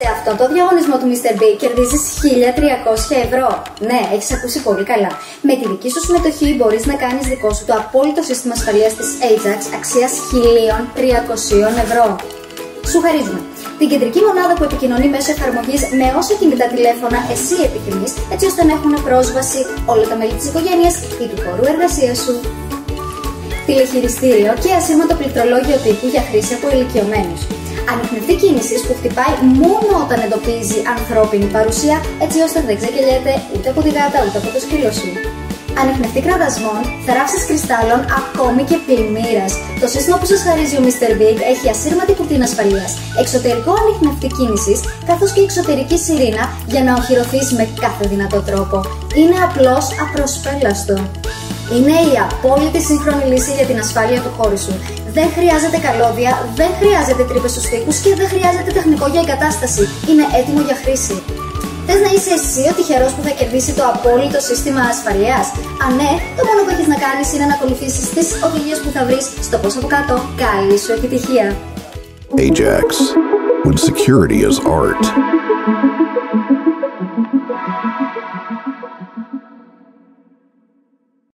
Σε αυτό το διαγωνισμό του Mr. Big κερδίζεις 1.300 ευρώ. Ναι, έχεις ακούσει πολύ καλά. Με τη δική σου συμμετοχή μπορείς να κάνεις δικό σου το απόλυτο σύστημα ασφαλείας της Ajax αξίας 1.300 ευρώ. Σου χαρίζουμε την κεντρική μονάδα που επικοινωνεί μέσω εφαρμογής με όσα κινητά τηλέφωνα εσύ επιθυμείς, έτσι ώστε να έχουν πρόσβαση όλα τα μέλη της οικογένειας ή του χώρου εργασίας σου. Τηλεχειριστήριο και ασύρματο πληκτρολόγιο τύπου για χρήση από ηλικιωμένους. Ανιχνευτή κίνησης που χτυπάει μόνο όταν εντοπίζει ανθρώπινη παρουσία, έτσι ώστε δεν ξεκελιέται ούτε από τη γάτα ούτε από το σκύλο σου. Ανιχνευτή κραδασμών, θράψης κρυστάλλων, ακόμη και πλημμύρας. Το σύστημα που σας χαρίζει ο Mr. Big έχει ασύρματη κουρτίνα ασφαλείας, εξωτερικό ανιχνευτή κίνησης, καθώς και εξωτερική σιρήνα για να οχυρωθείς με κάθε δυνατό τρόπο. Είναι απλώς απροσπέλαστο. Είναι η απόλυτη σύγχρονη λύση για την ασφάλεια του χώρου σου. Δεν χρειάζεται καλώδια, δεν χρειάζεται τρύπες στους τοίχους και δεν χρειάζεται τεχνικό για εγκατάσταση. Είναι έτοιμο για χρήση. Θες να είσαι εσύ ο τυχερός που θα κερδίσει το απόλυτο σύστημα ασφαλείας? Αν ναι, το μόνο που έχεις να κάνεις είναι να ακολουθήσεις τις οδηγίες που θα βρεις στο πώς από κάτω. Καλή σου επιτυχία! Ajax, when security is art.